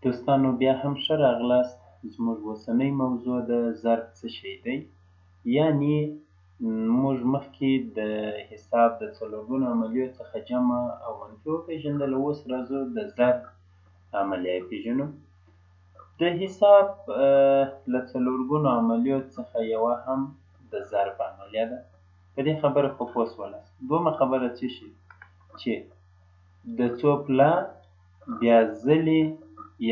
دوستانو بیا هم ښه راغلاست. زموږ اوسنۍ موضوع د ضرب څه شی دی، یعنې موږ مخکې د حساب د څلورګونو عملیو څخه جمع او منفي وپېژندله. اوس راځو د ضرب عملیه یې پېژنو. د حساب له څلورګونو عملیو څخه یوه هم د ضرب عملیه ده. په دې خبره خو پوه شولاست. دومره خبره څه شي چې د څو پله بیا ځلې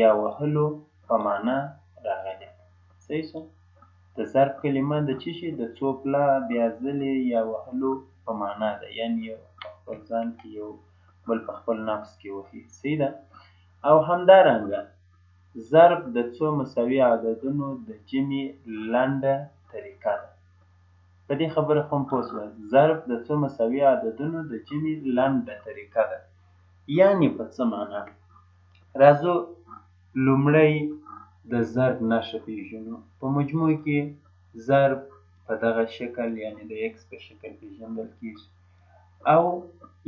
یا وهلو په معنا راغلې. صحیح شو؟ د ضرب کلمه د څه شي؟ د څو پله بیا ځلې یا وهلو په معنا ده، یعنې یو په خپل ځان کې یو بل په خپل نفس کې وهي. صحیح ده؟ او همدارنګه ضرب د څو مساوي عددونو د جمع لنډه طریقه ده. په دې خبره خو هم پوه شولاست. ضرب د څو مساوي عددونو د جمع لنډه طریقه ده. یعنې په څه معنا؟ راځو لومړی د ضرب نښه پېژنو. په مجموع کې ضرب په دغه شکل یعنې د ایکس په شکل پېژندل کېږي، او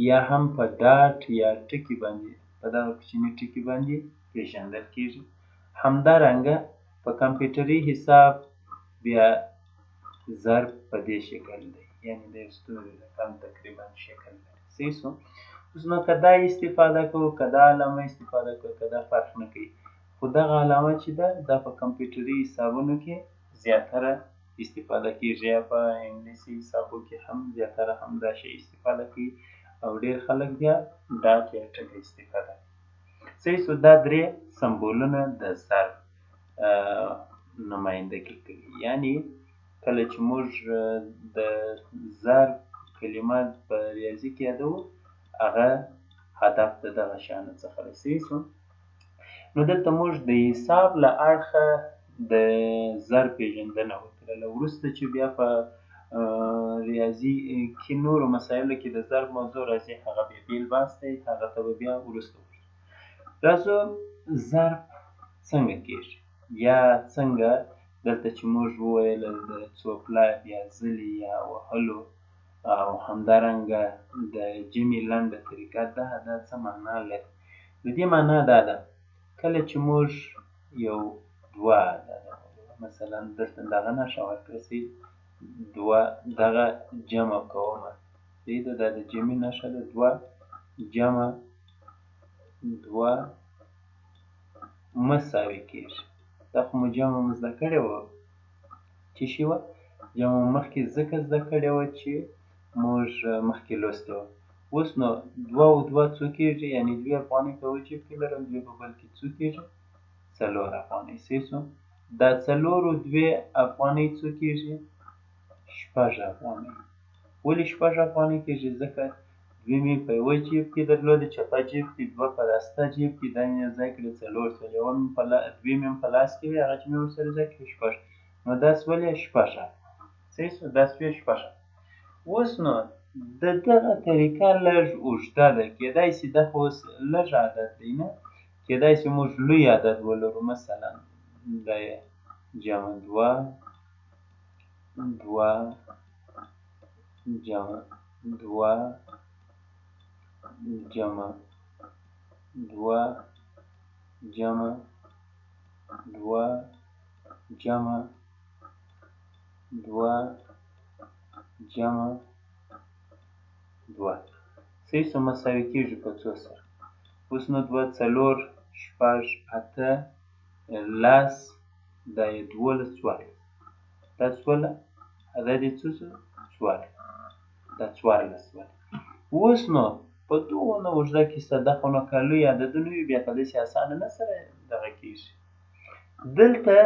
یا هم په ډاټ یا ټکي باندې، په دغه کوچني ټکي باندې پېژندل کېږي. همدارنګه په کمپیوټري حساب بیا ضرب په دې شکل دی، یعنې د یو ستوري رقم تقریبا شکل لري. صحیح شو؟ اوس نو که دا استفاده کوو، که دا علامه استفاده کوو، که دا فرق نه کوي، خو دغه علامه چې ده دا په کمپیوټري حسابونو کې زیاتره استفاده کېږي، یا په انګلیسي حسابو کې هم زیاتره همدا شی استفاده کوي، او ډېر خلک بیا ډاټ یا ټکي استفاده کوي. صحیح شو؟ دا درې سمبولونه د ضرب نمایندګي کوي. یعنې کله چې موږ د ضرب کلمه په ریاضي کې یادوو، هغه هدف د دغه شیانو څخه دی. صحیح شو؟ نو دلته موږ د حساب له اړخه د ضرب پېژندنه وکړله. وروسته چې بیا په ریاضي کې نورو مسایلو کې د ضرب موضوع راځي، هغه بیا بېل بحث دی، هغه ته به بیا وروسته وګورو. راځو ضرب څنګه کېږي، یا څنګه دلته چې موږ وویله د څو پله بیا ځلې یا وهلو او همدارنګه د جمع لنډه طریقه ده، دا څه معنا لري؟ د دې معنا دا ده کله چې موږ یو دوه مثلا دلته دغه نښه ورکړئ، دوه دغه جمع کومه، صحیح ده؟ دا د جمع نښه ده. دوه جمع دوه مساوي کېږي. دا خو مو جمع مو زده کړې وه. څه شی وه؟ جمع مو مخکې ځکه زده کړې وه چې موږ مخکې لوستې وه. اوس نو دوه او دوه څو کېږي؟ یعنې 2 افغانۍ په یو جیب کې لرم، 2 په بل کې څو کېږي؟ 4 افغانۍ. صحیح شو؟ دا 4 او 2 افغانۍ څو کېږي؟ 6 افغانۍ. ولې 6 افغانۍ کېږي؟ ځکه 2 مې په یوه جیب کې درلودې، چپه جیب کې، 2 په راسته جیب کې، دا مې یو ځای کړې 4 شول. 2 مې په لاس کې وې، هغه چې مې ورسره ځای کړې 6. نو دا شولې 6 افغانۍ. صحیح شو؟ دا شوې 6. اوس نو د دغه طریقه لږ اوږده ده. کېدای شي دا خو اوس لږ عدد دی، نه؟ کېدای شي موږ لوی عدد ولرو، مثلا د جمع 2 2 جمع 2 جمع 2 جمع 2 جمع 2 جمع 2. صحیح شو؟ مساوي کېږي په څو سره؟ اوس نو 2 4 6 8 10 دا یې 12 14. دا شوله، دا دې څه شو؟ 14. دا 14 شوله. اوس نو په دغونه اوږده کیسه ده، خو نو که لوی عددونه وي بیا په داسې اسانه نه سره دغه کېږي. دلته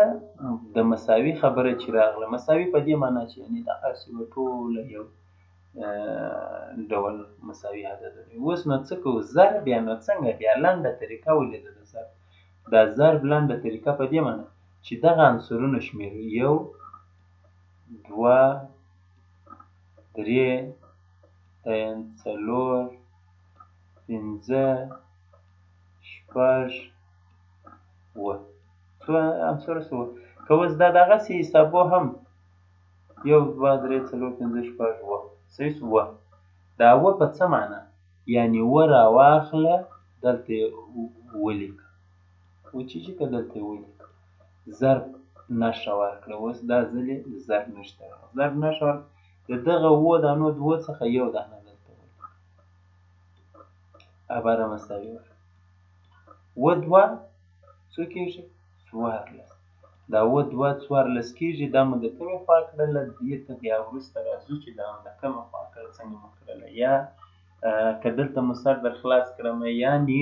د مساوي خبره چې راغله، مساوي په دې معنا چې یعنې دغسې به ټوله یو ډول مساوي عددونه وي. اوس نو څه کوو؟ ضرب بیا نو څنګه بیا لنډه طریقه ولیده د ضرب. دا ضرب لنډه طریقه په دې معنا چې دغه عنصرونه شمېرو: 1 2 3 4 5 6 7. څو عنصره شوه؟ که اوس دا دغسې حسابو هم 1 2 3 4 5 6 7. صحیح شو؟ 7. دا 7 په څه معنا؟ یعنې 7 راواخله، دلته یې ولیکه. وچیږي که دلته یې ولیکو ضرب نښه ورکړه. اوس دا ځل یې ضرب نښه ورکړه. ضرب نښه ورکړه د دغه اووه دانو دوو څخه یو دانه دلته ولیکو. عباره مساوي ورکړه. اووه دوه څو کېږي؟ 14. دا اووه دوه 14 کېږي. دا مو د کومې خوا کړله؟ دې ته بیا وروسته راځو چې دا مو د کومه خوا کړله، څنګه مو کړله. یا که دلته مو سر در خلاص کړم، یعنې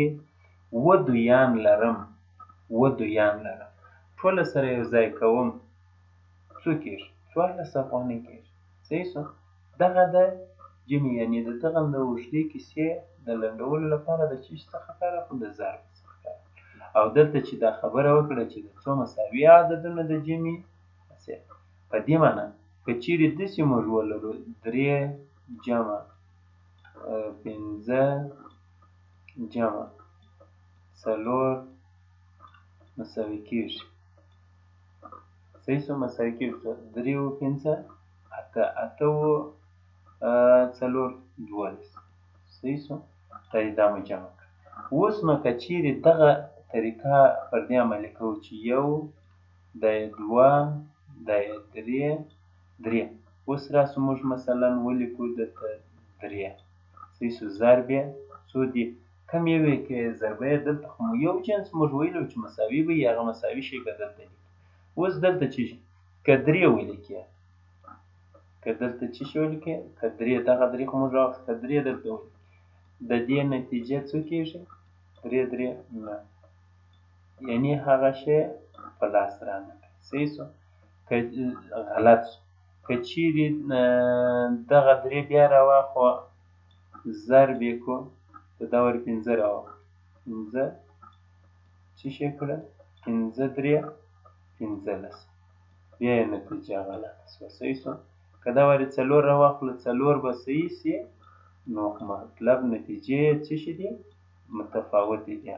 اووه دویان لرم، اووه دویان لرم، ټوله سره یو ځای کوم څو کېږي؟ 14 افغانۍ کېږي. صحیح شو؟ دغه د جمع، یعنې د دغه د اوږدې کیسې د لنډولو لپاره د څه شي څخه کار اخلو؟ د ضرب څخه کار اخلو. او دلته چې دا خبره وکړه چې د څو مساوي عددونو د جمع په دې معنی که چیرې داسې موږ ولرو 3 جمع 5 جمع 4 مساوي کېږي. صحیح شو؟ مساوي کېږي. 3 و 5 8، 8 و 4 12. صحیح شو؟ دا مو جمع کړه. اوس نو که چیرې دغه طریقه پر دې عملي کوو چې یو، دا یې 2، دا یې 3. اوس راسو موږ مثلا ولیکو دلته 3. صحیح شو؟ ضرب یې څو دي؟ کم یو یې که ضربه یې دلته خو مو یو جنس موږ ویلي چې مساوي به وي، هغه مساوي شی به دلته لیکو. اوس دلته څه شي؟ که 3 ولیکې، که دلته څه شی ولیکې؟ که 3، دغه 3 خو موږ راوخت، که 3 دلته ولیکو د دې نتیجه څو کېږي؟ 3 3 9. یعنې هغه شی په لاس رانغی. صحیح شو؟ که غلط شو، که چیرې دغه 3 بیا راواخوا ضرب یې کړو، په دا ور 15 راواخوا، 15 څه شی کړه؟ 15 3 15، بیا یې نتیجه غلطه شوه. صحیح شو؟ که دا ور 4 راواخلو، 4 به صحیح شي، نو مطلب نتیجې څه شي دي؟ متفاوتې دي.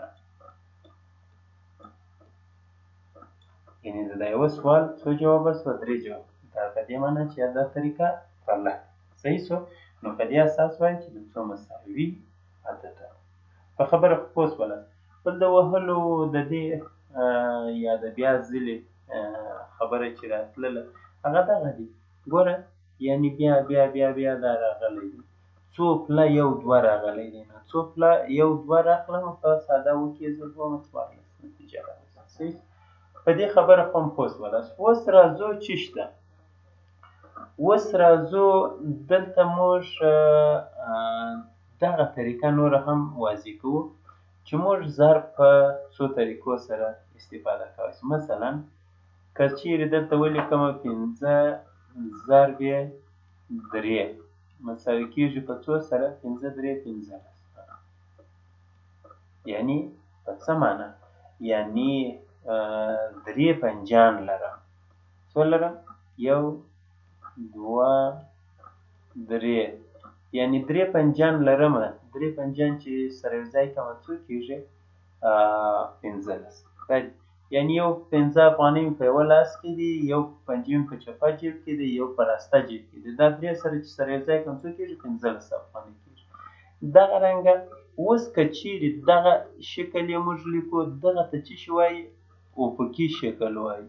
یعنې د دا یوه سوال څو جوابه شوه؟ 3 جواب. دا په دې معنی چې دا طریقه غلط. صحیح شو؟ نو په دې اساس وایي چې د څو مساوي عددونه. په خبره خو پوه شولاست. بل د وهلو د دې یا د بیا ځلې خبره چې راتلله هغه دغه دي. ګوره یعنې بیا بیا بیا بیا دا راغلی دی، څو پله 1 2 راغلی دی. نو څو پله 1 2 راغله، نو په ساده وکیږي 14 نتیجه راغله. صحیح؟ په دې خبره خو هم پوه شولاست. اوس راځو چیش ته. اوس راځو دلته موږ دغه طریقه نوره هم واضح کوو چې موږ ضرب په څو طریقو سره استفاده کولی شو. مثلا که چیرې دلته ولیکمه 15 ضرب 3 مساوي کېږي په څو سره؟ 15 3 15. یعنې په څه معنی؟ یعنې 3 پنجان لرم. څو لرم؟ 1 2 3. یعنې 3 پنجان لرمه. 3 پنجان چې سره یو ځای کړمه څو کېږي؟ 15. یعنې یو 15 افغانۍ مې په یوه لاس کې دي، یو پنجې مې په چپه جیب کې دی، یو په راسته جیب کې دی. دا 3 سره چې سره یو ځای کړم څو کېږي؟ 15 افغانۍ کېږي. دغه رنګه اوس که چیرې دغه شکل یې موږ لیکو، دغه ته څه شی وایي؟ افقي شکل وایي.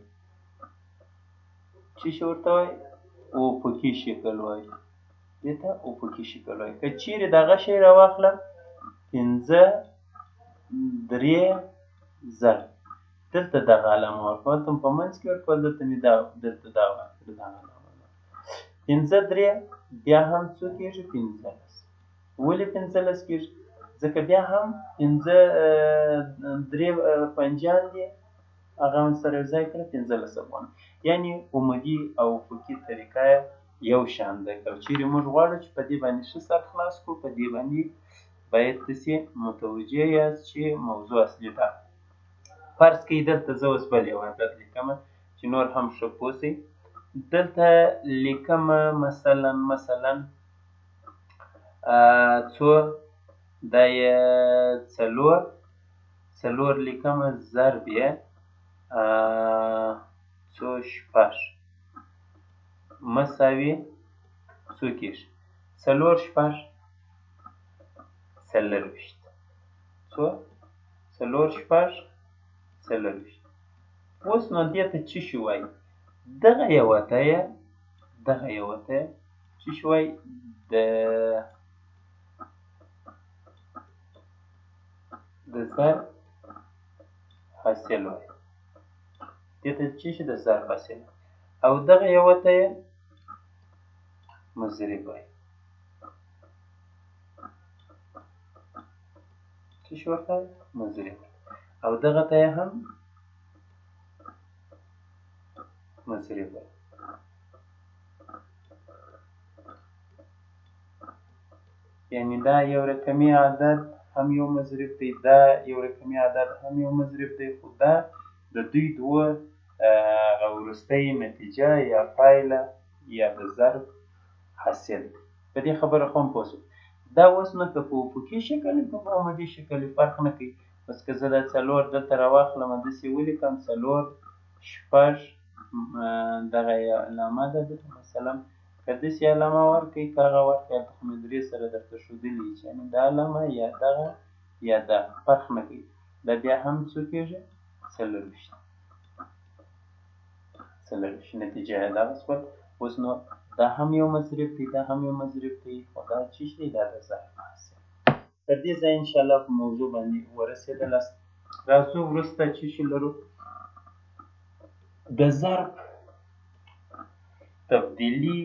څه شی ورته وایي؟ افقي شکل وایي. دې ته افقي شکل وایي. که چیرې دغه شی راواخلم 15 3 ضرب، دلته دغه علامه ورکړه، دلته په منځ کې ورکړه، دلته مې دلته دا ورکړه، دغه علامه. 15 3 بیا هم څو کېږي؟ 15. ولې 15 کېږي؟ ځکه بیا هم 15 3 پنجان دي، هغه مې سره یو ځای کړه 15 افغانۍ. یعنې عمودي او افقي طریقه یو شان ده. که چیرې موږ غواړو چې په دې باندې ښه سر خلاص کړو، په دې باندې باید تاسې متوجه یاست چې موضوع اصلي ده. فرض کړئ دلته زه اوس بل یو عدد لیکمه چې نور هم ښه پوه شئ. دلته لیکمه مثلا څو، دا یې 4 لیکمه ضرب یې څو 6 مساوي څو کېږي؟ 4 6 40. څو؟ 4 6 څلرویشت. اوس نو دې ته څه شی وایي؟ دغه یوه ته یې څه شی وایي؟ د ضرب حاصل وایي. دې ته څه شي؟ د ضرب حاصل. او دغه یوه ته یې مضرب وایي. څه شي ورته وایي؟ مضرب. او دغه ته یې هم مضرب وایي. یعنې دا یو رقمي عدد هم یو مضرب دی، دا یو رقمي عدد هم یو مضرب دی، خو دا د دوی دوه هغه وروستۍ نتیجه یا پایله یا د ضرب حاصل دی. په دې خبره خو هم پوه شوئ. دا اوس نو که په افقي شکل وي که په عمودي شکل وي فرق نه کوي. اوس که زه دا 4 دلته راواخلم داسې ولیکم 4 6 دغه یې علامه ده مثلا که داسې علامه ورکړئ که هغه ورکړئ هلته خو مې 3 سره درته ښودلي چې یعنې دا علامه یا دغه یا دا فرق نه کوي. دا بیا هم څو کېږي؟ 4 نتیجه یې دغه شول. اوس نو دا هم یو مضرب دی، دا هم یو مضرب دی، خو دا څه شی دی؟ دا د ضرب حاصل. تر دې ځایه انشاءالله په موضوع باندې ورسېدلاست. راځو وروسته څه شي لرو؟ د ضرب تبدیلي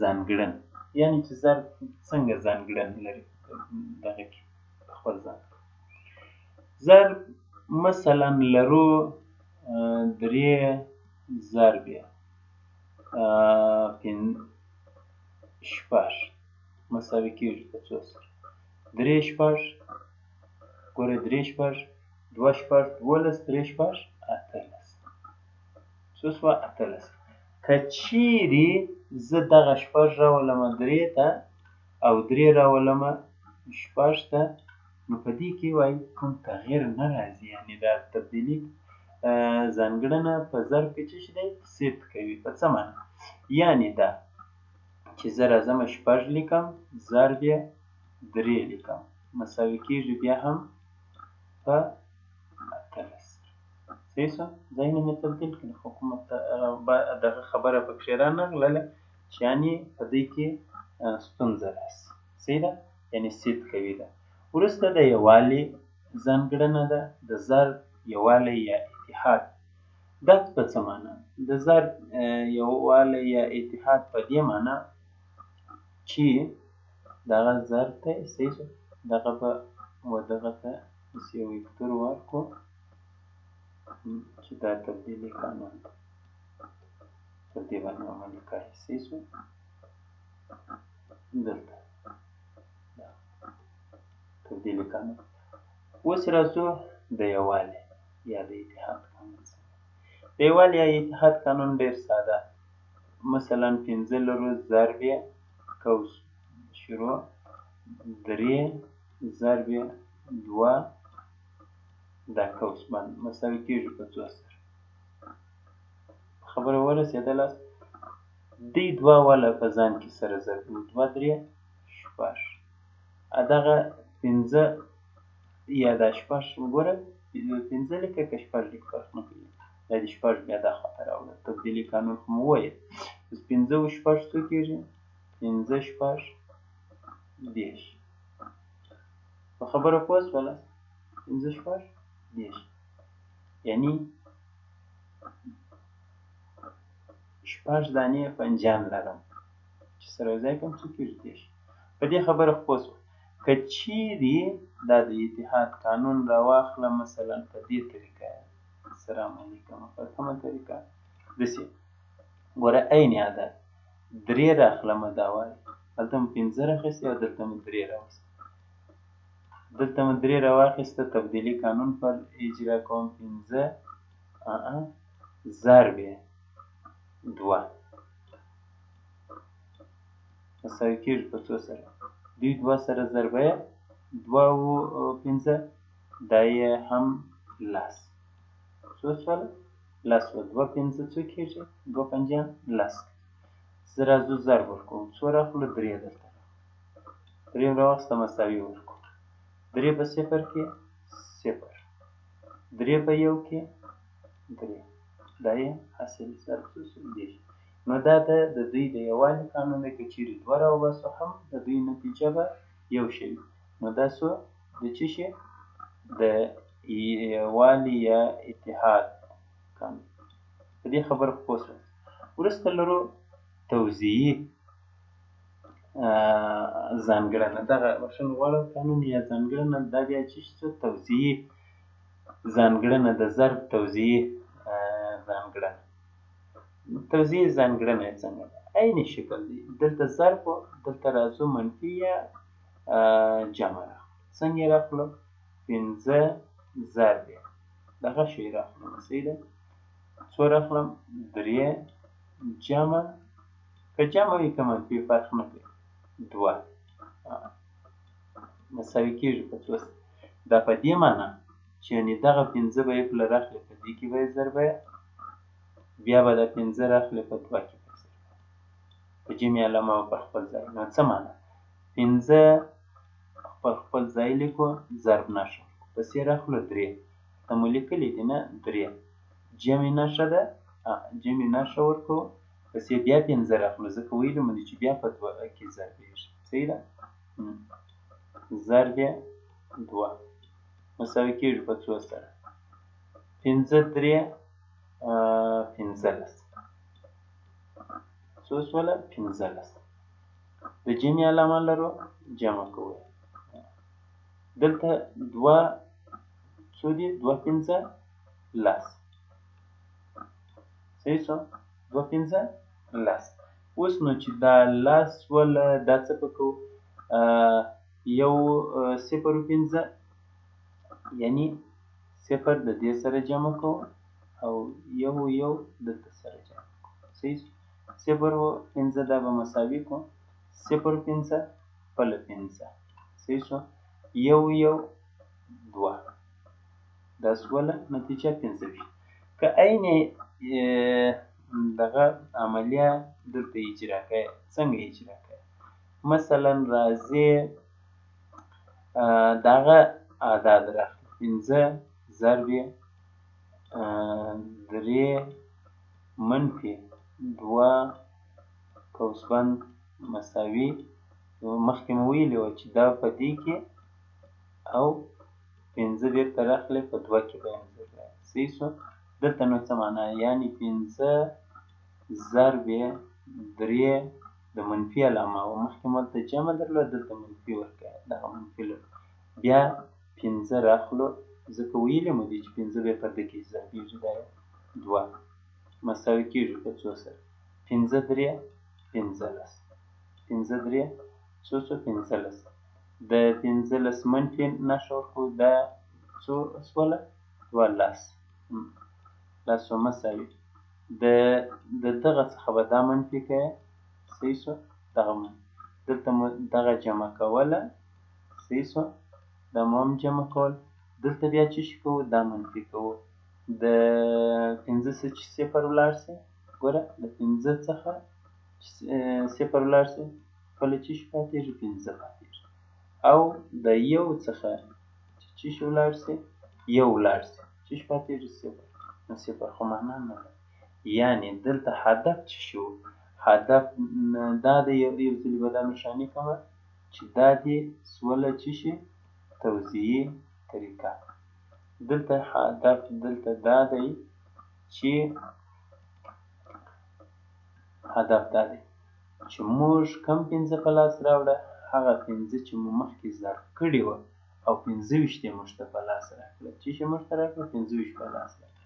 ځانګړنه، یعنې چې ضرب څنګه ځانګړنې لري دغه کې خپل ځان. ضرب مثلا لرو 3 ضرب 6 مساوي کېږي په 2 سره. 3 6 ګوره 3 6 2 6 12 3 6 18 څو شوه؟ 18. که چیرې زه دغه 6 راولم 3 ته او 3 راولم 6 ته نو په دې کې وایي کوم تغییر نه راځي، یعنې دا تبدیلي ځانګړنه په ضرب کې څه شی دی؟ صدق کوي. په څه معنی؟ یعنې دا چې زه راځم 6 لیکم ضرب یې 3 لیکم مساوي کېږي بیا هم په 18. صحیح شو؟ ځایونه مې تبدیل کړي خو کومه دغه خبره پکښې رانغلله چې یعنې په دې کې ستونزه راسي. صحیح ده؟ یعنې صدق کوي ده. وروسته د یووالي ځانګړنه ده، د ضرب یووالی یا اتحاد. دا په څه معنا؟ د ضرب یووالی یا اتحاد په دې معنا چې دغه ضرب ته صحیح شو دغه به و دغه ته داسې یو وکتور ورکړو چې دا تبدیلي قانون دی، پر دې باندې عملي کوي. صحیح شو؟ دلته تبدیلي قانون. اوس راځو د یووالي یا د اتحاد قانون. د یووالي یا اتحاد قانون ډېر ساده. مثلا 5 لرو ضرب یې قوس شروع 3 ضرب یې 2 دا قوس باندې مساوي کېږي په 2 سره. خبره ورسېدلاست؟ دې دوه واله په ځان کې سره ضرب 2 3 6 دغه 5 یا دا 6 وګوره 5 لیکه که 6 لیکه فرق نه کوي. دا د 6 بیا دا خواته راوړه تبدیلي قانون خو مو وویل. 5 و 6 څو کېږي؟ 5 6 10. په خبره پوه شولاست؟ 5 6 10 یعنې 6 دانې پنجان لرم چې سره یوځای کړم څو کېږي؟ 10. په دې خبره خو پوه شوه. که چیرې دا د اتحاد قانون راواخلم مثلا په دې طریقه سره عملي کومه په کومه طریقه داسې ګوره عین عدد 3 راخلمه دا وایي هلته مو 5 راخیستې او دلته مو 3 راوستې. دلته مو 3 راواخیسته تبدیلي قانون پر اجرا کوم 5 ضرب 2 مساوي کېږي په 2 سره. دوی 2 سره ضرب یې 2 و 5 دا یې هم 10. څو شوله؟ 10 و 2 5 څو کېږي؟ 2 پنجان 10. زه راځو ضرب ورکوم څو راخلو؟ 3 دلته 3 راواخیسته مساوي ورکړو 3 په 0 کې 0 3 په 1 کې درې. دا یې حاصل ضرب څو شو؟ دېرش. نو دا د دوی د یووالي قانون دی. که چیرې دوه راوباسو هم د دوی نتیجه به یو شی وي. نو دا څو د څه شي؟ د یووالي یا اتحاد قانون. په دې خبره پوه شوه. وروسته لرو توزیعي ځانګړنه. دغه بخښنه غواړم قانون یا ځانګړنه دا بیا څه شي؟ توزیعي ځانګړنه د ضرب توزیعي ځانګړنه. توزیعي ځانګړنه یې څنګه ده؟ عین شکل دی. دلته ضرب و، دلته راځو منفي یا جمع راخلو. څنګه یې راخلو؟ 5 ضرب یې دغه شی راخلم. صحیح ده؟ څو راخلم؟ 3 جمع، که جمع وي که منفي فرق نه کوي، 2 مساوي کېږي په 2 سره. دا په دې معنا چې یعنې دغه 5 به یې پله راخلې، په دې کې به یې ضربه، بیا به دا 5 راخلې په 2 کې به ضربه، په جمع علامه به پر خپل ځای. نو څه معنا؟ 5 پر خپل ځای لیکو، ضرب نښه پسې راخلو 3. ته مو لیکلي دي نه 3. جمع نښه ده، جمع نښه ورکوو، پسې بیا 5 راخلو، ځکه ویلي مو دي چې بیا په 2 کې ضربېږي. صحیح ده؟ ضرب 2 مساوي کېږي په 2 سره. 5 3 15. څو شوله؟ 15. د جمع علامه لرو، جمع کوو. دلته 2 څو دي؟ 2 5 10. صحیح شو؟ 2 5 10. اوس نو چې دا 10 شوله، دا څه به کوو؟ یو 0.5 یعنې 0 د دې سره جمع کوو او یو دلته سره جمع کوو. صحیح شو؟ 0.5 دا به مساوي کوو 0.5 خپله 5. صحیح شو؟ 1 2 دا شوله نتیجه 25. که عین دغه عملیه دلته اجرا کوئ، څنګه اجرا کوئ؟ مثلا راځئ دغه اعداد راخلئ، 5 ضرب 3 منفي 2 قوسبند مساوي، مخکې مو ویلي وو چې دا په دې کې او 5 بېرته راخلئ په 2 کې به یې ضربئ. صحیح شو؟ دلته نو څه معنا؟ یعنې 5 ضرب 3 د منفي علامه وه، مخکې مو هلته جمع درلوده، دلته منفي ورکوئ، دغه منفي لرو. بیا 5 راخلو، ځکه ویلي مو دي چې 5 بیا په ده کې ضربېږي، دا 2 مساوي کېږي په 2 سره. 5 3 15. 5 3 څو شو؟ 15. د 15 منفي نښه ورکوو، دا څو شوله؟ 12. لسو مساوي د دغه څخه به دا منفي کوئ. صحیح شو؟ دغه منفي، دلته مو دغه جمع کوله. صحیح شو؟ دا مو هم جمع کول. دلته بیا څه شي کوو؟ دا منفي کوو. د 5 څخه چې 0 ولاړ شي، ګوره د 5 څخه 0 ولاړ شي، خپله څه شي پاتېږي؟ 5 پاتېږي. او د 1 څخه چې څه شي ولاړ شي؟ 1 ولاړ شي، څه شي پاتېږي؟ 0. نو 0 خو معنا نه لري. یعنې دلته هدف څه شي و؟ هدف دا د یو ځلې به دا نښاني کومه چې دا دې شوله څه شي؟ توزیعي طریقه. دلته هدف دلته دا دی چې هدف دا دی چې موږ کوم 5 په لاس راوړه، هغه 5 چې مو مخکې ضرب کړي وه او 25 یې موږ ته په لاس راکړه. څه شي موږ ته راکړه؟ 25 په لاس راکړه.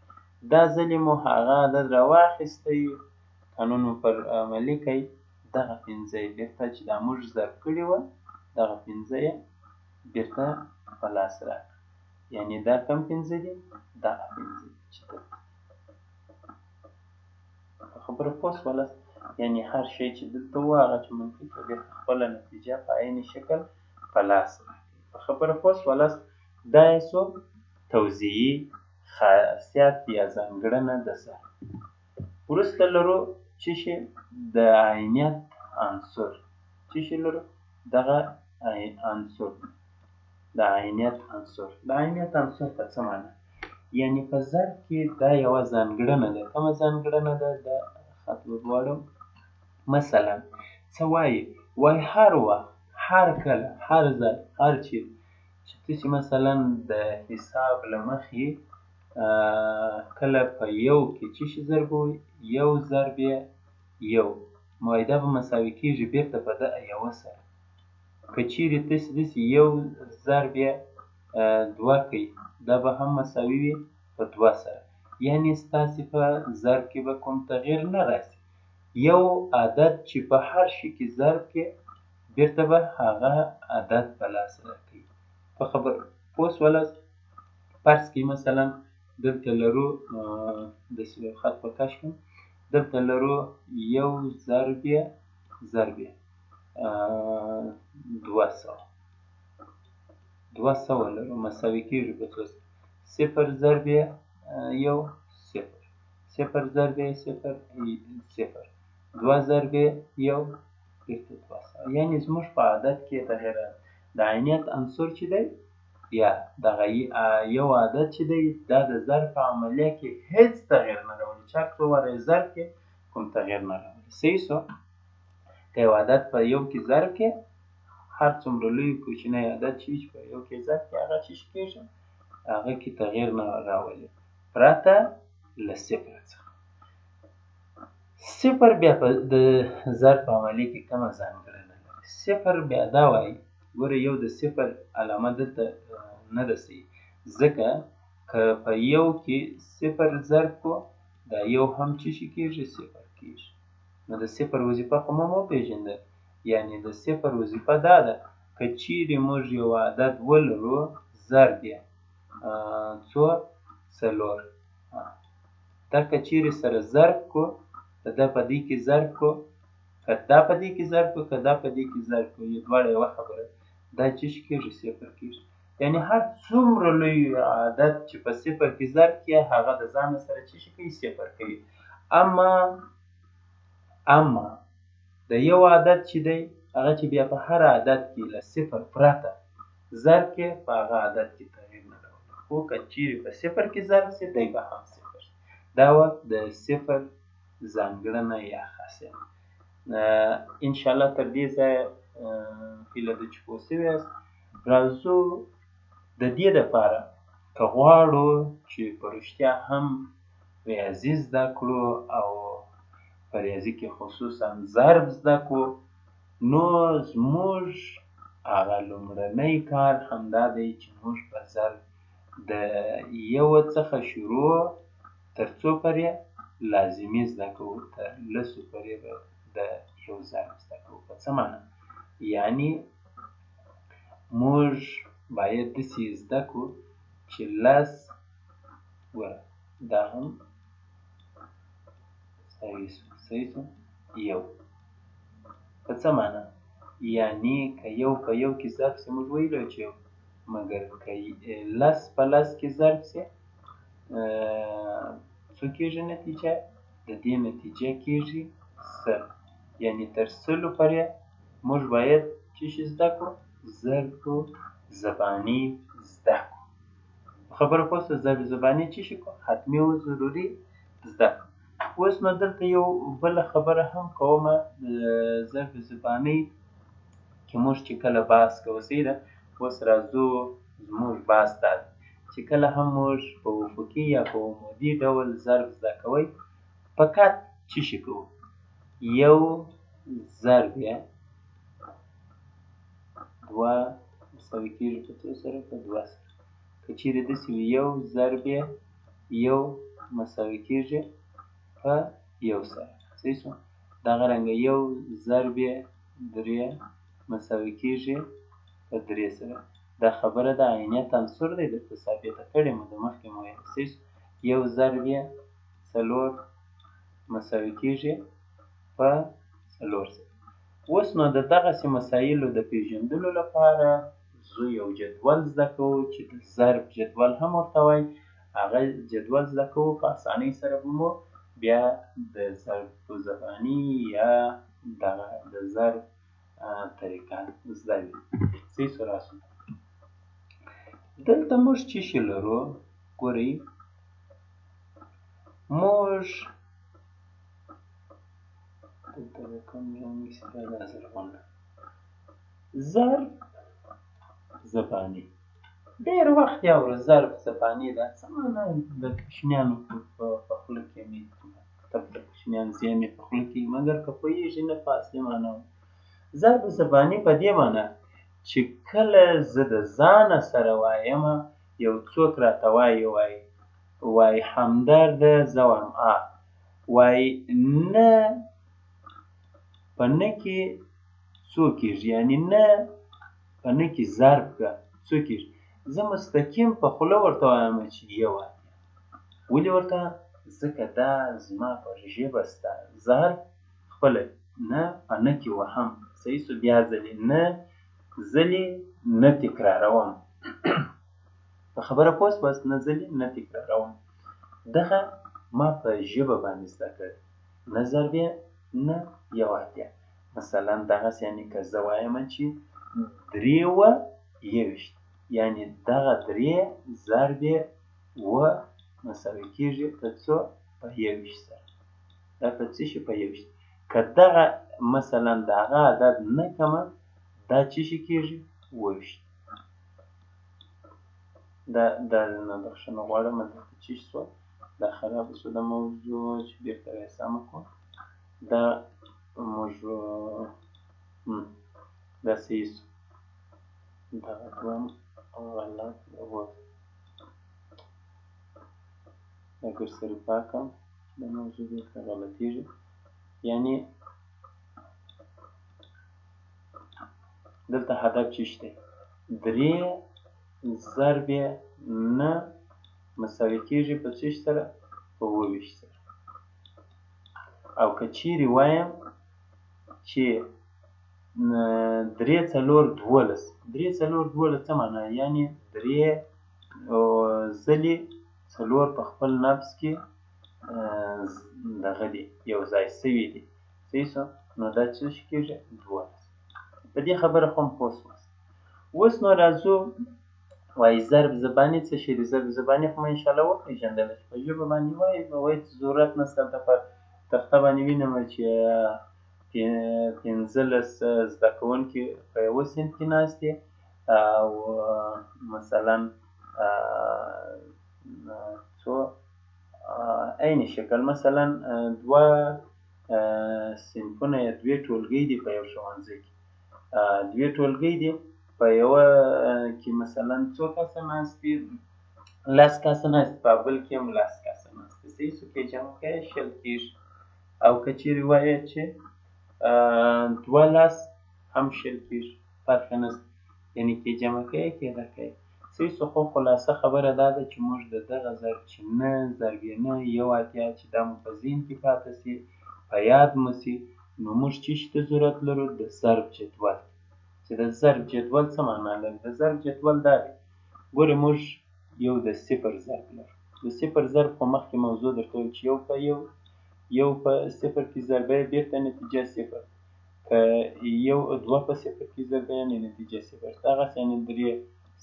دا ځل یې مو هغه عدد راواخیستی، قانون مو پر عملي کوئ، دغه 5 یې بېرته چې دا موږ ضرب کړي وه، دغه 5 یې بېرته په لاس راکړه. یعنې دا کوم 5 دي؟ دغه 5 دي چې دلته. په خبره پوه شولاست؟ یعنې هر شی چې دلته وو هغه چې منفي کړه، بېرته خپله نتیجه په عین شکل په لاس راکړئ. په خبره پوه شولاست؟ دا یې څو توزیعي خاصیت یا ځانګړنه د ضرب. وروسته لرو څه شی؟ د عینیت عنصر. څه شی لرو؟ دغه عنصر، د عینیت عنصر. د عینیت عنصر ته څه معنا؟ یعنې په ضرب کې دا یوه ځانګړنه ده. کومه ځانګړنه ده؟ دا خط وغواړم. مثلا څه وایي؟ وایي هر وخت، هر کله، هر ځای، هر چیرې چې تاسې مثلا د حساب له مخې کله په یو کې څه شي ضرب ووایي؟ یو ضرب یو، وایي دا به مساوي کېږي بېرته په دغه یوه سره. که چیرې تاسې داسې یو ضرب دوه کوي، دا به هم مساوي وي په دوه سره. یعنې ستاسې په ضرب کې به کوم تغییر نه راسي. یو عدد چې په هر شي کې ضرب کې، بېرته به هغه عدد په لاس راکوي. په خبره پوه شولاست؟ فرض کړئ مثلا دلته لرو، داسې یو خط په کش کړم، دلته لرو یو ضرب دوه سوه. 200 لرو مساوي کېږي په څو سره؟ 0 ضرب یو 0، 0 ضرب 0 0، 2 ضرب یو بېرته 200. یعنې زموږ په عدد کې تغیر راغلی. د عینیت عنصر چې دی یا دغه یو عدد چې دی، دا د ضرب په عملیه کې هېڅ تغیر نه راولي. چېرته ووایئ ضرب کې کوم تغیر نه راولي. صحیح شو؟ که یو عدد په یو کې ضرب کې، هر څومره لوی کوچنی عدد چې په یو کې ضرب کې، هغه څه شي کېږي؟ هغه کې تغیر نه راولي پرته له صفر څخه. صفر بیا د ضرب په عملیه کې کومه ځانګړنه لري؟ صفر بیا دا وایي، ګوره یو د صفر علامه دلته نه ده صحیح، ځکه که په یو کې صفر ضرب کړو، دا یو هم څه شي کېږي؟ صفر کېږي. نو د صفر وظیفه خو مو وپېژندل. یعنې د صفر وظیفه دا ده، که چیرې موږ یو عدد ولرو ضرب یې څو؟ 4، دا که چیرې سره ضرب کړو، دا په دې کې ضرب کړو، که دا په دې کې ضرب کړو، که دا په دې کې ضرب کړو، یو دواړه یوه خبره، دا څه شي کېږي؟ صفر کېږي. یعنې هر څومره لوی عدد چې په صفر کې ضرب کړي، هغه د ځانه سره څه شي کوي؟ صفر کوي. اما د یو عدد چې دی، هغه چې بیا په هر عدد کې له صفر پرته ضرب کې، په هغه عدد کې تغییر نه راولي. خو که چیرې په صفر کې ضرب شي، دی به هم صفر شي. دا وه د صفر ځانګړنه یا خاصیت. انشاءالله تر دې ځایه هیله ده چې پوه شوي یاست. راځو د دې دپاره که غواړو چې په رښتیا هم ریاضي زده کړو او په ریاضي کې خصوصا ضرب زده کړو، نو زموږ هغه لومړنی کار همدا دی چې موږ په ضرب د یو څخه شروع تر څو پورې لازمي زده کوو، تر 10 پورې به د یو ضرب زده کوو. په څه معنی؟ یعنې موږ باید داسې زده کړو چې 10 ګوره دا هم صحیح شو یو. په څه معنی؟ یعنې که یو په یو کې ضرب شي، موږ ویلو چې یو، مګر که 10 په 10 کې ضرب شي، څو کېږي نتیجه؟ د دې نتیجه کېږي 100. یعنې تر 100 پورې موږ باید څه شي زده کړو؟ ضرب زباني زده کړو. خبره پوه شوه؟ ضرب زباني څه شي کړو؟ حتمي و ضروري زده کړو. اوس نو دلته یو بله خبره هم کومه، ضرب زباني کې موږ چې کله بحث کوو، صحیح ده؟ اوس راځو زموږ بحث دا دی چې کله هم موږ په افقي یا په عمودي ډول ضرب زده کوئ، فقط څه شي کوو؟ یو ضرب یې دوه مساوي کېږي په څو سره؟ په 2 سره. که چیرې داسې وي یو ضرب یې یو مساوي کېږي په 1 سره. صحیح شو؟ دغه رنګه یو ضرب یې 3 مساوي کېږي په 3 سره. دا خبره د عینیت عنصر دی، درته ثابته کړې مو ده، مخکې مو ویل. صحیح شو؟ یو ضرب یې 4 مساوي کېږي په 4 سره. اوس نو د دغسې مسایلو د پېژندلو لپاره زه یو جدول زده کوو چې د ضرب جدول هم ورته وایي. هغه جدول زده کوو، په اسانۍ سره به مو بیا د ضرب زباني یا دغه د ضرب طریقه زده وي. صحیح شو؟ راسو دلته موږ څه شي لرو؟ ګورئ موږ دلته د کوم رنګ سره دا زرغون ظرف زباني ډېر وخت یې اورو ظرف زباني دا څه معنا د کوچنیانو په خوله کې مې کتاب د کوچنیان ذهن مې په خوله کې مګر که پوهېږي نه په اصلي معنا ظرف زباني په دې معنا چې کله زه د ځانه سره وایمه یو څوک راته وایي همدرده زه وایم وایي نه په نه کې څو کېږي یعنې نه په نه کې ظرف که څو کېږي زه مستقیم په خوله ورته وایم چې یو اتیا ولې ورته ځکه دا زما پر ژبه سته ظرف خپله نه په نه کې وهم صحیح سو بیا ځلې نه ځلې نه تکراروم په خبره پوه شواست نه ځلې نه تکراروم دغه ما په ژبه باندې زده کړی نه ضربې نه یو اتیا مثلا دغسې یعنې که زه وایم چې درې وه یوویشت یعنې دغه درې ضربې اووه مساوي کېږي په څو په یوویشت سره دا په څه شي په یوویشت که دغه مثلا د هغه عدد نه کمه دا څه شي کېږي اووه ویشت دا نه بخښنه غواړم دلته څه شي شوه دا خرابه شوه دا موضوع چې بېرته راسمه کړو دا موږ دا صحیح شو دغه دویم غلط اووه دا ګرسري پاکم دا موضوع بېرته غلطېږي یعنې دلته هدف څه شی دی درې ضربې نه مساوي کېږي په څه سره په اووه ویشت سره او که چیرې وایم چې درې څلور دولس درې څلور دولس څه معنا یعنې درې ځلې څلور په خپل نفس کې دغه دي یو ځای سوي دي صحیح شو نو دا څه شي کېږي دولس په دې خبره خو هم پوه شوست اوس نو راځو وایي ضرب زباني څه شی دی ضرب زباني خو مو انشاءالله وپېژندله چې په ژبه باندې وایي ضرورت نشته دلته په تخته باندې وینم چې 15 زده کوونکي په یوه صنف کې ناست دي او مثلا څو عین شکل مثلا دوه صنفونه یا دوې ټولګۍ دي په یو ښوونځي کې دوې ټولګۍ دي په یوه کې مثلا څو کسه ناست دي 10 کسه ناست دي په بل کې هم 10 کسه ناست دي صحیح شو که جمع کوې 20 کېږي او که چیرې وایې چې 12 هم 20 کېږي فرق یې نشته یعنې که جمع کوې که ده کوې صحیح شو خو خلاصه خبره دا ده چې موږ د دغه ضرب چې نه ضربې نه یو اتیا چې دا مو په ذهن کې پاته سي په یاد مو سي نو موږ څه شي ته ضرورت لرو د ضرب جدول چې د ضرب جدول څه معنا لري د ضرب جدول دا دی ګورې موږ یو د صفر ضرب لرو د صفر ضرب خو مخکې موضوع درته ویل چې یو په صفر کې ضربه یې بېرته نتیجه صفر که دوه په صفر کې ضربه یعنې نتیجه صفر دغسې یعنې درې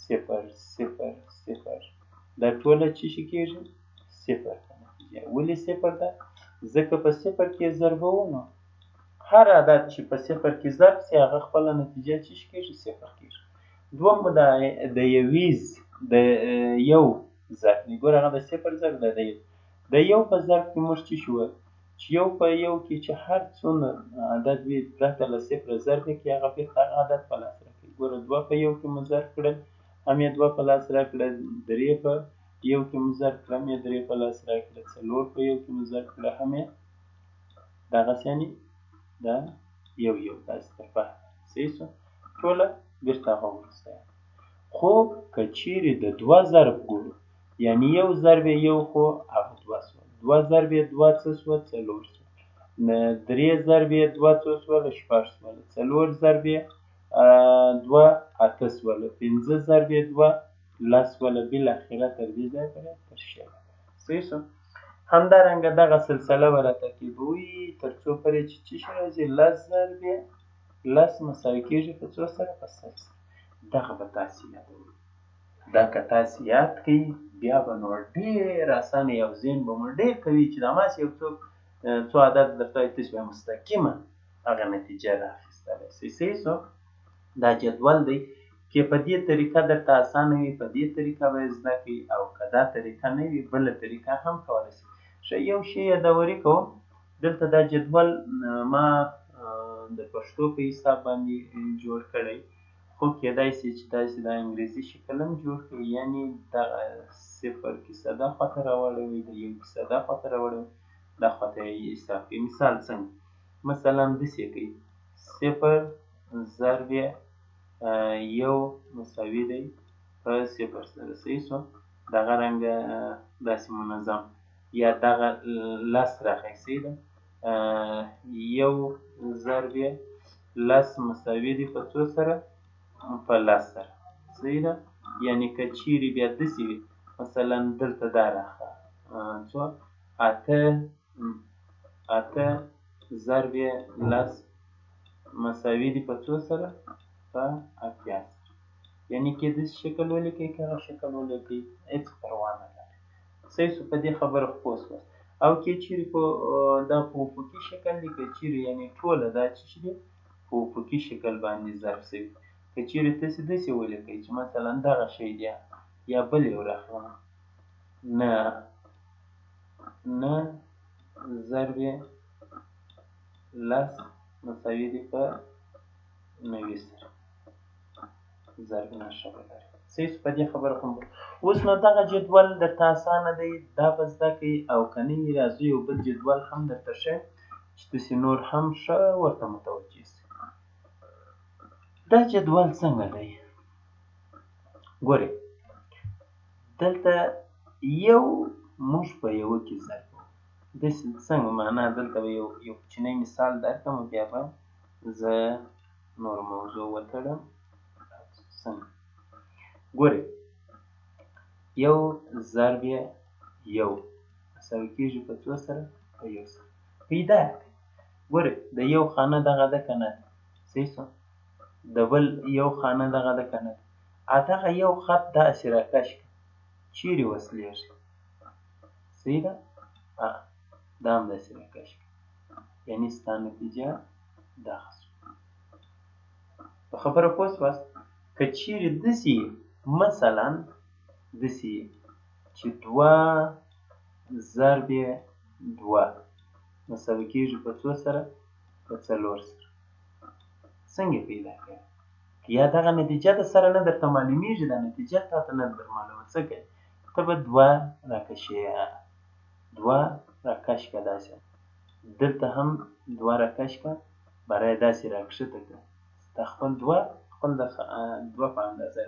صفر صفر صفر دا ټوله څه شي کېږي صفر ته نتیجه ولې صفر ده ځکه په صفر کې ضربه نو هر عدد چې په صفر کې ضرب سي هغه خپله نتیجه څه شي کېږي صفر کېږي دوم د یویز د یو ضرب دی ګوره هغه د صفر ضرب ده د یو په ضرب کې موږ څه شي وویل چې یو په یو کې چې هر څومره عدد وي پرته له صفره ضرب یې کړي هغه بېرته هغه عدد په لاس راکړي ګوره دوه په یو کې مو ضرب کړل هم یې دوه په لاس راکړه درې په یو کې مو ضرب کړه هم یې درې په لاس راکړه څلور په یو کې مو ضرب کړه هم یې دغسې یعنې دا یو داسې تر پاته صحیح شو ټوله بېرته هغه وروسته خو که چیرې د دوه ضرب ګورو یعنې یو ضرب یې یو خو هغه دوه شول دوه ضرب یې دوه څه شوه څلور شول درې ضرب یې دوه څو شوله شپږ شوله څلور ضرب یې دوه اته شوله پنځه ضرب یې دوه لس شوله بالاخره تر دې ځایه پورې تر شله صحیح شو همدارنګه دغه سلسله به راته کېږي وي تر څو پورې چې څه شی راځي لس ضرب یې لس مساوي کېږي په څو سره په سل سره دغه به تاسې یادوئ دا که تاسې یاد کړئ بیا به نو ډېر اسانه یو ذهن به مو ډېر قوي چې دماسې یو څوک څو عدد درته وایي تاسې بیا مستقیمه هغه نتیجه رااخیستلی شئ. صحیح شو؟ دا جدول دی که په دې طریقه درته اسانه وي په دې طریقه به یې زده کړئ او که دا طریقه نه وي بله طریقه هم کولی شئ. ښه یو شی یادوري کوم دلته دا جدول ما د پښتو په حساب باندې جوړ کړی خو کېدای شي چې تاسې د انګریزي شکل هم جوړ کړئ یعنې دغه صفر کیسه دا خواته راواړوئ د یو کیسه دا خواته راواړوئ دا خواته یې حساب کړئ. مثال څنګه مثلا داسې کوئ صفر ضرب یو مساوي دی په صفر سره. صحیح شو؟ دغه رنګه داسې منظم یا دغه لس راښئ. صحیح ده؟ یو ضرب لس مساوي دی په څو سره؟ په لس سره. صحیح ده؟ یعنې که چیرې بیا داسې وي مثلا دلته دا راښه څو اته ضرب لس مساوي دی په څو سره؟ په اتیا سره. یعنې کېدای شي شکل ولیکئ که هغه شکل ولیکئ هېڅ پروا نه لري. صحیح شو؟ په دې خبره خو پوه شوئ. او که چیرې دا په افقي شکل دی که چیرې یعنې ټوله دا چې دی په افقي شکل باندې ضرب شوي که چیرې تاسې داسې ولیکئ چې مثلا دغه شی دی یا بل یو راخلم نه ضرب لس مساوي دی په 90 سره ضرب نښه به لري. صحیح شو؟ په دې خبره خو اوس نو دغه جدول درته اسانه دی دا به زده کړئ او که نه وي راځئ یو بل جدول هم درته ښیم چې تاسې نور هم ښه ورته متوجه شئ. دا جدول څنګه دی؟ ګورئ دلته یو موږ په یوه کې ضرب کوو. داسې څنګه معنا دلته به یو کوچنی مثال درکړم بیا به زه نور موضوع وتړم. څنګه؟ ګورئ یو ضرب یو مساوي کېږي په څو سره؟ په یو سره. پیدا کړئ. ګورئ د یو خانه دغه ده که نه ده؟ صحیح شو؟ د بل یو خانه دغه ده که نه ده؟ دغه یو خط داسې راکش کړه چیرې وصلېږي. صحیح ده؟ دا هم داسې راکش کړه یعنې ستا نتیجه دغه شوه. په خبره پوه شواست؟ که چیرې داسې مثلا داسې چې دوه ضرب دوه مساوي کېږي په څو سره؟ په څلور سره. څنګه پیدا کوې؟ یا دغه نتیجه در سره نه درته معلومېږي دا نتیجه تا ته نه در معلومه څه کوې؟ ته به دوه راکشې دوه راکش کړه داسې دلته هم دوه راکش کړه برای داسې راکښته کړه ستا خپل دوه دوه په اندازه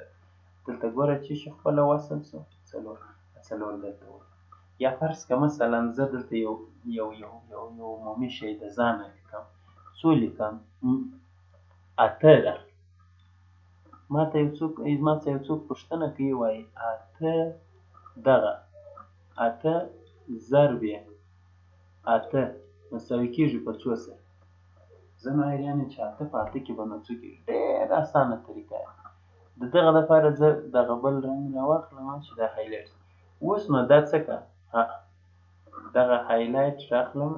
دلته ګوره چې شي خپله وصل شو څلور دلته ولیکه. یا فرض که مثلا زه دلته یو عمومي شی د ځانه لیکم څو لیکم؟ اته راغلي. ما ته یو څوک پوښتنه کوي وایي اته ضرب اته مساوي کېږي په څو سره؟ زه نو حیران یم چې اته په اته کې به نو څه کېږي؟ ډېر اسانه طریقه ده. د دغه دپاره زه دغه بل رنګ راواخلم چې دا هایلایټ. اوس نو دا څه کړه؟ دغه هایلایټ راخلم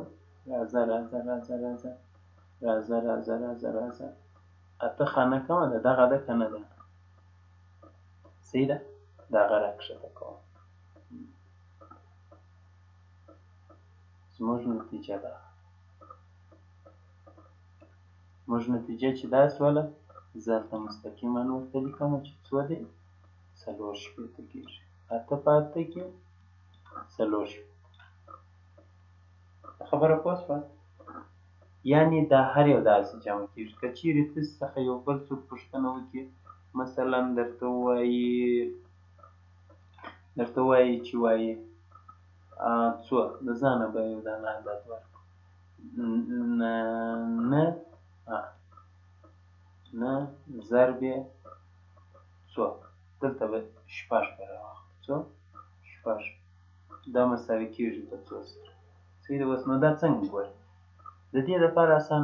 راځه اته خانه کومه ده دغه ده که نه ده؟ صحیح ده؟ دغه راکښته کوم. زموږ نتیجه ده زموږ نتیجه چې دا شوله زه هلته مستقیما ورته لیکم چې څو دی؟ څلور شپېته کېږي. اته په اته کې څلور شپېته. خبره پوه شوه؟ یعنې دا هر یو داسې جمع کېږي. که چیرې تاسې څخه یو بل څوک پوښتنه وکړي مثلا درته ووایي چې وایي څو د ځانه به یو دانه عدد ورکړو نه ضرب څو دلته به شپږ به راواخلو څو؟ شپږ دا مساوي کېږي په څو سره؟ صحیح ده؟ اوس نو دا څنګه ګورئ؟ د دې دپاره اسان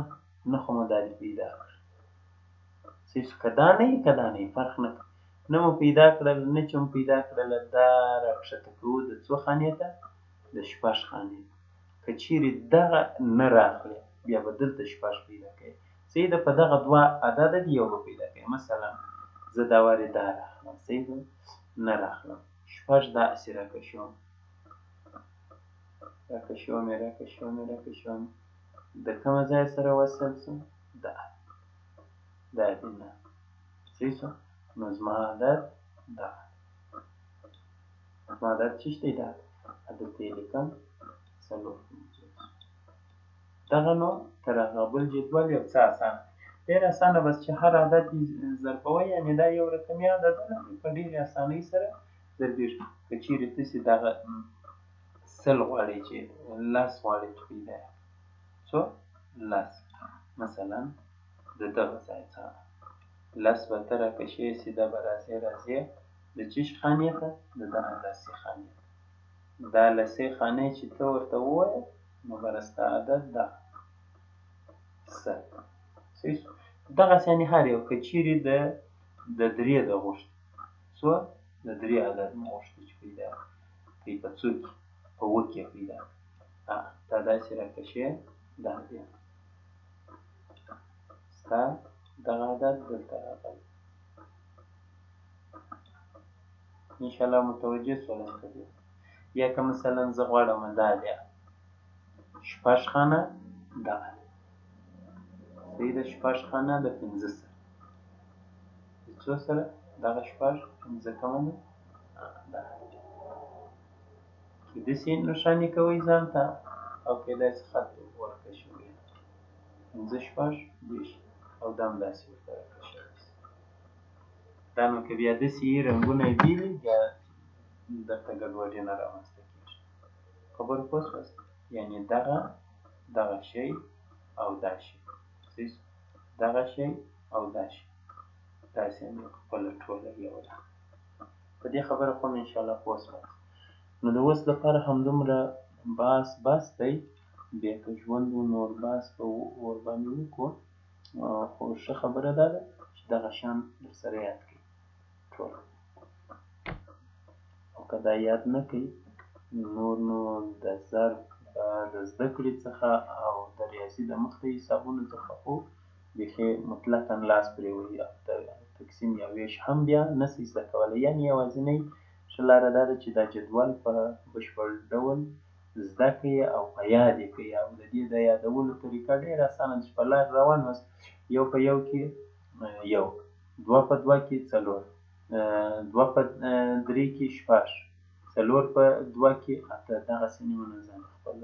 نښو مو دا دې پیدا کړي. صحیح شو؟ که دا نه وي فرق نه کوي. نه مو پیدا کړل نه چې مو پیدا کړله دا راکښته کوو د څو خانې ته د شپږ خانې که چیرې دغه نه راغلی بیا به دلته شپږ پیدا کوئ صحیح ده په دغه دوه عدده دي یو به پیدا کوئ مثلا زه دا وارې دا راخلم صحیح ده نه راخلم شپږ داسې راکشوم راکشوم د کومه ځای سره وصل شم دا دې نه صحیح شو نو زما عدد دغه زما عدد څه دی دا دلته یې لیکم څلور دغه نو تر هغه بل جدول یو څه اسانه ډېر اسانه بس چې هر عدد دې ضربوئ یعنې دا یو رقمي عددونه دي په ډېرې اسانۍ سره ضربېږي که چیرې تاسې دغه سل غواړئ چې لس غواړئ چې پیدا یې څو لس مثلا د دغه ځای څخه لس به ته راکشې سي دا به راځې د چیش خانې ته د دغه لسې خانې ته دا لسې خانې چې ته ورته ووایې نو به ستا عدد دغه سل صحیح شو دغسې یعنې هر یو که چیرې د درې د غوښتي څو د درې عدد مو غوښتي چې پیدا کړئ په څو کې په اووه کې پیدا کړئ دا داسې راکشې دا دی ستا دغه عدد دلته راغلی انشاءالله متوجه شولم که دی یا که مثلا زه غواړم دا دی شپږ خانه دغه دی صحیح ده شپږ خانه د پنځه سره د څو سره دغه شپږ پنځه کومه ده دغه کیدای شي نښانې کوئ ځان ته او کیدای شي خط ورکشوئ پنځه شپږ دېرش او دا هم داسې ورته راکشوئ دا نو که بیا داسې یي رنګونه یې بېل وي بیا درته ګډوډي نه رامنځته کېږي خبره پوه شوئ یعنې دغه شی او دا شی دغه شی او دا شی داسې یعنې خپله ټوله یو ده په دې خبره خو مې انشاءالله پوه شوئ نو د اوس لپاره همدومره بس دی بیا که ژوند و نور بحث به ورباندې وکړو خو ښه خبره دا ده چې دغه شیان درسره یاد کړئ ټول او که دا یاد نه کړئ نور نو د ضرب د زده کړې څخه او د ریاضي د مخ ته حسابونو څخه خو بیخي مطلقا لاس پرې وهي او تقسیم یا ویش هم بیا نسئ زده کولی یعنې یوازینۍ ښه لاره دا ده چې دا جدول په بشپړ ډول زده کړئ او په یاد یې کړئ او د دې د یادولو طریقه ډېره اسانه ده چې په لار روان یاست یو په یو کې یو دوه په دوه کې څلور دوه په درې کې شپږ څلور په دوه کې اته دغسې منظم خپل